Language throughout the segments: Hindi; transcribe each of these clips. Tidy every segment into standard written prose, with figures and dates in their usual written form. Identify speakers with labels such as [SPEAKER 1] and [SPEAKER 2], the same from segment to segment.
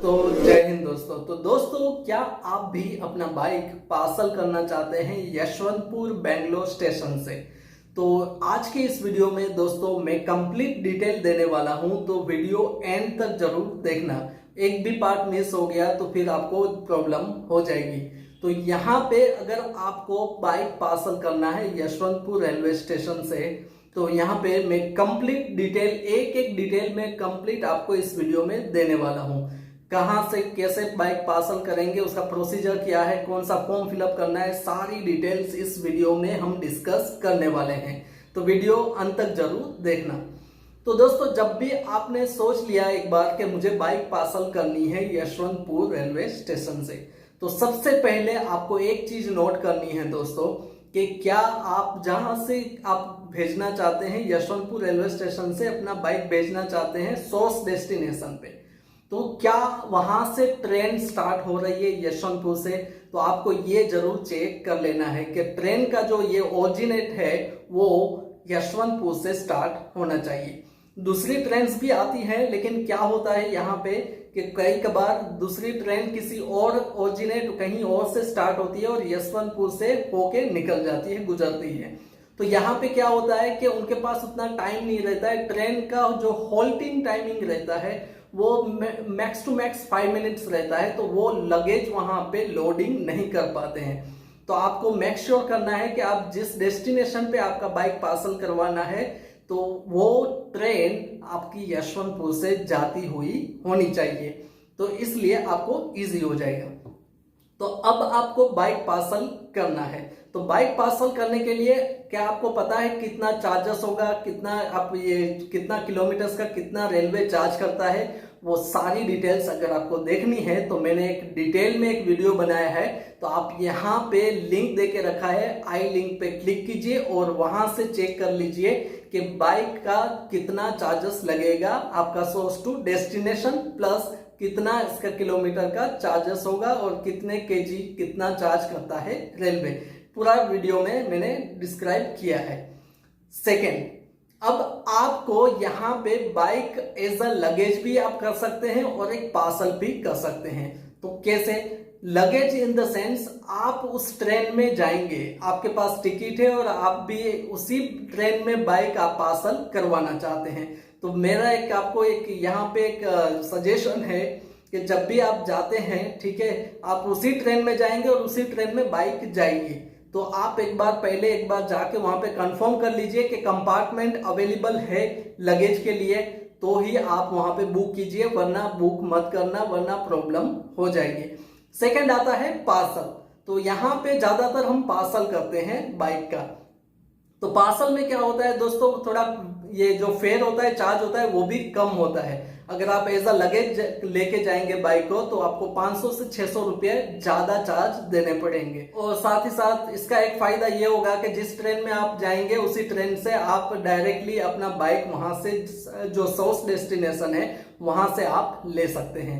[SPEAKER 1] तो जय हिंद दोस्तों। तो दोस्तों, क्या आप भी अपना बाइक पार्सल करना चाहते हैं यशवंतपुर बेंगलोर स्टेशन से? तो आज के इस वीडियो में दोस्तों मैं कंप्लीट डिटेल देने वाला हूं, तो वीडियो एंड तक जरूर देखना। एक भी पार्ट मिस हो गया तो फिर आपको प्रॉब्लम हो जाएगी। तो यहाँ पे अगर आपको बाइक पार्सल करना है यशवंतपुर रेलवे स्टेशन से, तो यहाँ पे मैं कंप्लीट डिटेल एक एक डिटेल में कंप्लीट आपको इस वीडियो में देने वाला हूँ। कहाँ से कैसे बाइक पार्सल करेंगे, उसका प्रोसीजर क्या है, कौन सा फॉर्म फिलअप करना है, सारी डिटेल्स इस वीडियो में हम डिस्कस करने वाले हैं। तो वीडियो अंत तक जरूर देखना। तो दोस्तों, जब भी आपने सोच लिया एक बार कि मुझे बाइक पार्सल करनी है यशवंतपुर रेलवे स्टेशन से, तो सबसे पहले आपको एक चीज नोट करनी है दोस्तों कि क्या आप जहां से आप भेजना चाहते हैं यशवंतपुर रेलवे स्टेशन से अपना बाइक भेजना चाहते हैं सोर्स डेस्टिनेशन पे, तो क्या वहां से ट्रेन स्टार्ट हो रही है यशवंतपुर से? तो आपको ये जरूर चेक कर लेना है कि ट्रेन का जो ये ओरिजिनेट है वो यशवंतपुर से स्टार्ट होना चाहिए। दूसरी ट्रेन भी आती है, लेकिन क्या होता है यहाँ पे कि कई कबार दूसरी ट्रेन किसी और ओरिजिनेट कहीं और से स्टार्ट होती है और यशवंतपुर से होके निकल जाती है, गुजरती है। तो यहाँ पे क्या होता है कि उनके पास उतना टाइम नहीं रहता है। ट्रेन का जो होल्टिंग टाइमिंग रहता है वो मैक्स टू मैक्स 5 मिनट्स रहता है, तो वो लगेज वहां पे लोडिंग नहीं कर पाते हैं। तो आपको मेक श्योर करना है कि आप जिस डेस्टिनेशन पे आपका बाइक पार्सल करवाना है तो वो ट्रेन आपकी यशवंतपुर से जाती हुई होनी चाहिए, तो इसलिए आपको इजी हो जाएगा। तो अब आपको बाइक पार्सल करना है, तो बाइक पार्सल करने के लिए क्या आपको पता है कितना चार्जेस होगा, कितना आप ये कितना किलोमीटर्स का कितना रेलवे चार्ज करता है? वो सारी डिटेल्स अगर आपको देखनी है तो मैंने एक डिटेल में एक वीडियो बनाया है, तो आप यहाँ पे लिंक देके रखा है, आई लिंक पे क्लिक कीजिए और वहां से चेक कर लीजिए कि बाइक का कितना चार्जेस लगेगा आपका सोर्स टू डेस्टिनेशन, प्लस कितना इसका किलोमीटर का चार्जेस होगा और कितने केजी कितना चार्ज करता है रेलवे। पूरा वीडियो में मैंने डिस्क्राइब किया है। सेकेंड, अब आपको यहाँ पे बाइक एज अ लगेज भी आप कर सकते हैं और एक पार्सल भी कर सकते हैं। तो कैसे? लगेज इन द सेंस, आप उस ट्रेन में जाएंगे, आपके पास टिकट है और आप भी उसी ट्रेन में बाइक आप पार्सल करवाना चाहते हैं, तो मेरा एक आपको एक यहाँ पे एक सजेशन है कि जब भी आप जाते हैं, ठीक है, आप उसी ट्रेन में जाएंगे और उसी ट्रेन में बाइक जाएगी, तो आप एक बार जाके वहां पे कंफर्म कर लीजिए कि कंपार्टमेंट अवेलेबल है लगेज के लिए, तो ही आप वहां पे बुक कीजिए, वरना बुक मत करना, वरना प्रॉब्लम हो जाएगी। सेकंड आता है पार्सल। तो यहाँ पे ज्यादातर हम पार्सल करते हैं बाइक का। तो पार्सल में क्या होता है दोस्तों, थोड़ा ये जो फेयर होता है, चार्ज होता है, वो भी कम होता है। अगर आप एज अ लगेज लेके जाएंगे बाइक को तो आपको 500 से 600 रुपए ज्यादा चार्ज देने पड़ेंगे। और साथ ही साथ इसका एक फायदा ये होगा कि जिस ट्रेन में आप जाएंगे उसी ट्रेन से आप डायरेक्टली अपना बाइक वहां से जो सोर्स डेस्टिनेशन है वहां से आप ले सकते हैं।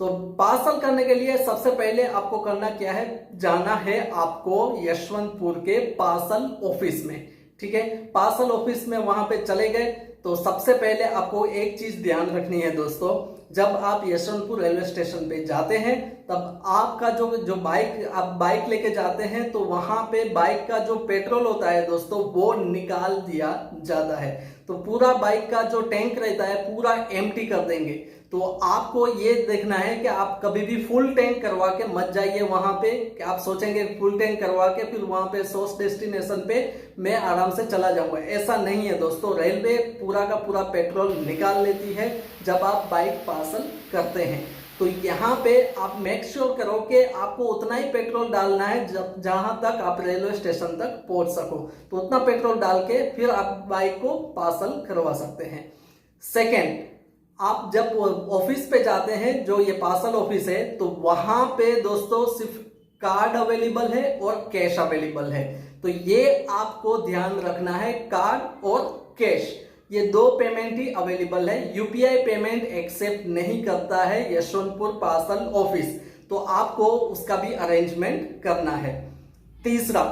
[SPEAKER 1] तो पार्सल करने के लिए सबसे पहले आपको करना क्या है, जाना है आपको यशवंतपुर के पार्सल ऑफिस में, ठीक है। पार्सल ऑफिस में वहां पे चले गए तो सबसे पहले आपको एक चीज ध्यान रखनी है दोस्तों, जब आप यशवंतपुर रेलवे स्टेशन पे जाते हैं तब आपका जो बाइक आप बाइक लेके जाते हैं तो वहां पे बाइक का जो पेट्रोल होता है दोस्तों वो निकाल दिया जाता है। तो पूरा बाइक का जो टैंक रहता है पूरा एम्प्टी कर देंगे। तो आपको ये देखना है कि आप कभी भी फुल टैंक करवा के मत जाइए वहां पे, कि आप सोचेंगे फुल टैंक करवा के फिर वहां पे सोर्स डेस्टिनेशन पे मैं आराम से चला जाऊंगा, ऐसा नहीं है दोस्तों। रेलवे पूरा का पूरा पेट्रोल निकाल लेती है जब आप बाइक पार्सल करते हैं। तो यहाँ पे आप मेक श्योर करो कि आपको उतना ही पेट्रोल डालना है जहां तक आप रेलवे स्टेशन तक पहुंच सको, तो उतना पेट्रोल डाल के फिर आप बाइक को पार्सल करवा सकते हैं। सेकेंड, आप जब ऑफिस पे जाते हैं, जो ये पार्सल ऑफिस है, तो वहां पे दोस्तों सिर्फ कार्ड अवेलेबल है और कैश अवेलेबल है। तो ये आपको ध्यान रखना है, कार्ड और कैश ये दो पेमेंट ही अवेलेबल है। यूपीआई पेमेंट एक्सेप्ट नहीं करता है यशवंतपुर पार्सल ऑफिस, तो आपको उसका भी अरेंजमेंट करना है। तीसरा,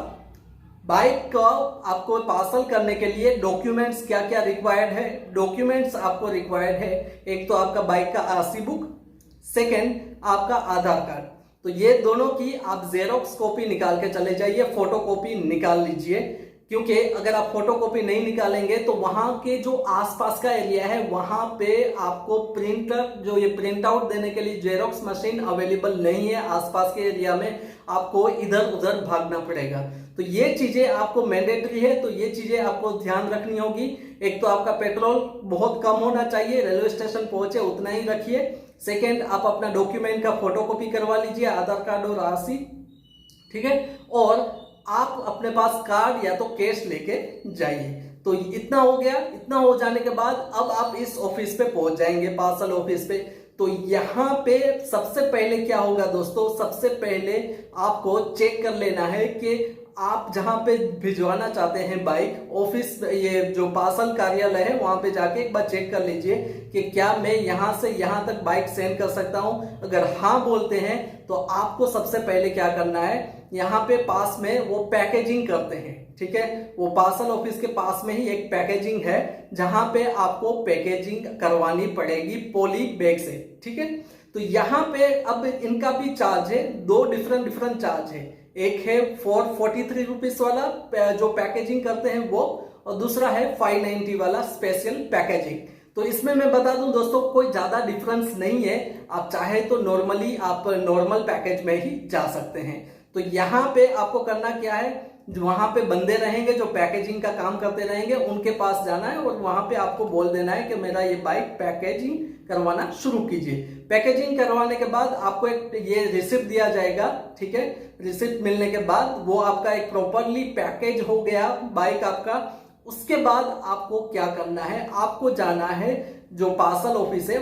[SPEAKER 1] बाइक को आपको पार्सल करने के लिए डॉक्यूमेंट्स क्या क्या रिक्वायर्ड है? डॉक्यूमेंट्स आपको रिक्वायर्ड है, एक तो आपका बाइक का आरसी बुक, सेकंड आपका आधार कार्ड। तो ये दोनों की आप जेरोक्स कॉपी निकाल के चले जाइए, फोटो कॉपी निकाल लीजिए, क्योंकि अगर आप फोटो कॉपी नहीं निकालेंगे तो वहां के जो आसपास का एरिया है वहां पे आपको प्रिंटर जो ये प्रिंट आउट देने के लिए जेरोक्स मशीन अवेलेबल नहीं है आसपास के एरिया में, आपको इधर उधर भागना पड़ेगा। तो ये चीजें आपको मैंडेटरी है, तो ये चीजें आपको ध्यान रखनी होगी। एक तो आपका पेट्रोल बहुत कम होना चाहिए, रेलवे स्टेशन पहुंचे उतना ही रखिए। सेकेंड, आप अपना डॉक्यूमेंट का फोटोकॉपी करवा लीजिए, आधार कार्ड और आरसी, ठीक है। और आप अपने पास कार्ड या तो कैश लेके जाइए। तो इतना हो गया। इतना हो जाने के बाद अब आप इस ऑफिस पे पहुंच जाएंगे, पार्सल ऑफिस पे। तो यहां पे सबसे पहले क्या होगा दोस्तों, सबसे पहले आपको चेक कर लेना है कि आप जहां पे भिजवाना चाहते हैं बाइक, ऑफिस ये जो पार्सल कार्यालय है वहां पे जाके एक बार चेक कर लीजिए कि क्या मैं यहां से यहां तक बाइक सेंड कर सकता हूं। अगर हाँ बोलते हैं तो आपको सबसे पहले क्या करना है, यहाँ पे पास में वो पैकेजिंग करते हैं, ठीक है। वो पार्सल ऑफिस के पास में ही एक पैकेजिंग है जहां पे आपको पैकेजिंग करवानी पड़ेगी पॉली बैग से, ठीक है। तो यहाँ पे अब इनका भी चार्ज है, दो डिफरेंट चार्ज है। एक है 443 रुपीस वाला जो पैकेजिंग करते हैं वो, और दूसरा है 590 वाला स्पेशल पैकेजिंग। तो इसमें मैं बता दूं दोस्तों, कोई ज्यादा डिफरेंस नहीं है। आप चाहे तो नॉर्मली आप नॉर्मल पैकेज में ही जा सकते हैं। तो यहाँ पे आपको करना क्या है, वहां पे बंदे रहेंगे जो पैकेजिंग का काम करते रहेंगे, उनके पास जाना है और वहां पे आपको बोल देना है कि मेरा ये बाइक पैकेजिंग करवाना शुरू कीजिए। पैकेजिंग करवाने के बाद आपको एक ये रिसिप्ट दिया जाएगा, ठीक है। रिसिप्ट मिलने के बाद वो आपका एक प्रॉपरली पैकेज हो गया बाइक आपका। उसके बाद आपको क्या करना है, आपको जाना है जो पार्सल ऑफिस है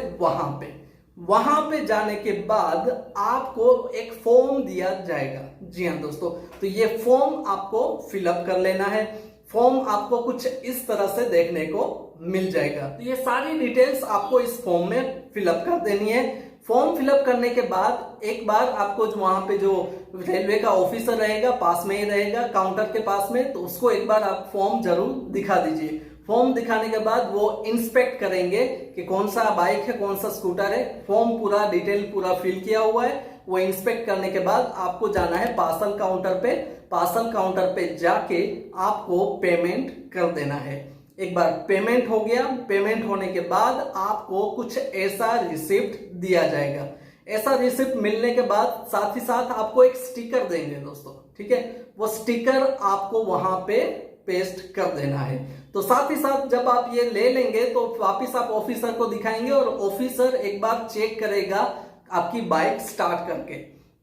[SPEAKER 1] वहां पे जाने के बाद आपको एक फॉर्म दिया जाएगा। जी हाँ दोस्तों, तो ये फॉर्म आपको फिलअप कर लेना है। फॉर्म आपको कुछ इस तरह से देखने को मिल जाएगा। तो ये सारी डिटेल्स आपको इस फॉर्म में फिलअप कर देनी है। फॉर्म फिलअप करने के बाद एक बार आपको जो वहां पे जो रेलवे का ऑफिसर रहेगा पास में ही रहेगा काउंटर के पास में, तो उसको एक बार आप फॉर्म जरूर दिखा दीजिए। फॉर्म दिखाने के बाद वो इंस्पेक्ट करेंगे कि कौन सा बाइक है, कौन सा स्कूटर है। फॉर्म पूरा डिटेल पूरा फिल किया हुआ है। वो इंस्पेक्ट करने के बाद आपको जाना है पार्सल काउंटर पे। पार्सल काउंटर पे जाके आपको पेमेंट कर देना है। एक बार पेमेंट हो गया, पेमेंट होने के बाद आपको कुछ ऐसा रिसिप्ट दिया जाएगा। ऐसा रिसिप्ट मिलने के बाद साथ ही साथ आपको एक स्टिकर देंगे दोस्तों, ठीक है। वो स्टिकर आपको वहां पे पेस्ट कर देना है। तो साथ ही साथ जब आप ये ले लेंगे तो वापिस आप ऑफिसर को दिखाएंगे और ऑफिसर एक बार चेक करेगा आपकी बाइक स्टार्ट करके।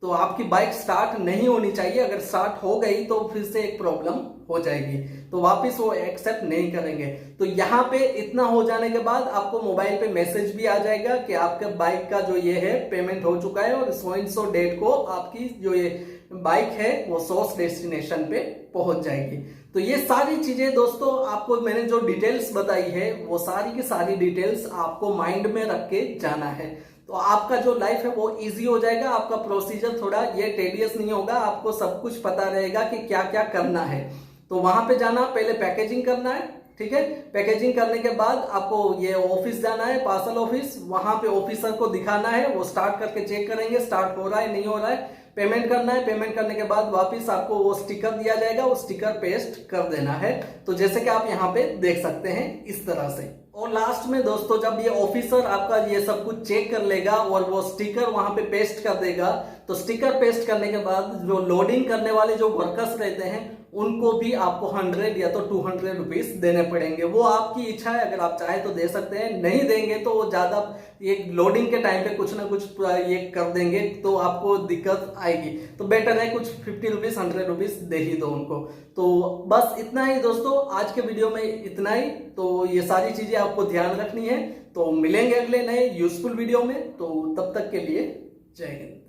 [SPEAKER 1] तो आपकी बाइक स्टार्ट नहीं होनी चाहिए, अगर स्टार्ट हो गई तो फिर से एक प्रॉब्लम हो जाएगी, तो वापिस वो एक्सेप्ट नहीं करेंगे। तो यहाँ पे इतना हो जाने के बाद आपको मोबाइल पे मैसेज भी आ जाएगा कि आपके बाइक का जो ये है पेमेंट हो चुका है और सो डेट को आपकी जो ये बाइक है वो सोर्स डेस्टिनेशन पे पहुंच जाएगी। तो ये सारी चीजें दोस्तों आपको मैंने जो डिटेल्स बताई है वो सारी की सारी डिटेल्स आपको माइंड में रख के जाना है। तो आपका जो लाइफ है वो इजी हो जाएगा। आपका प्रोसीजर थोड़ा ये टेडियस नहीं होगा, आपको सब कुछ पता रहेगा कि क्या क्या करना है। तो वहां पे जाना, पहले पैकेजिंग करना है, ठीक है। पैकेजिंग करने के बाद आपको ये ऑफिस जाना है, पार्सल ऑफिस। वहां पे ऑफिसर को दिखाना है, वो स्टार्ट करके चेक करेंगे स्टार्ट हो रहा है नहीं हो रहा है। पेमेंट करना है, पेमेंट करने के बाद वापस आपको वो स्टिकर दिया जाएगा, वो स्टिकर पेस्ट कर देना है। तो जैसे कि आप यहाँ पे देख सकते हैं इस तरह से। और लास्ट में दोस्तों जब ये ऑफिसर आपका ये सब कुछ चेक कर लेगा और वो स्टिकर वहां पे पेस्ट कर देगा, तो स्टिकर पेस्ट करने के बाद जो लोडिंग करने वाले जो वर्कर्स रहते हैं उनको भी आपको 100 या तो 200 रुपीस देने पड़ेंगे। वो आपकी इच्छा है, अगर आप चाहे तो दे सकते हैं, नहीं देंगे तो वो ज्यादा ये लोडिंग के टाइम पे कुछ ना कुछ ये कर देंगे तो आपको दिक्कत आएगी। तो बेटर है कुछ 50 रुपीस 100 रुपीस दे ही दो उनको। तो बस इतना ही दोस्तों, आज के वीडियो में इतना ही। तो ये सारी चीजें आपको ध्यान रखनी है। तो मिलेंगे अगले नए यूजफुल वीडियो में, तो तब तक के लिए जय हिंद।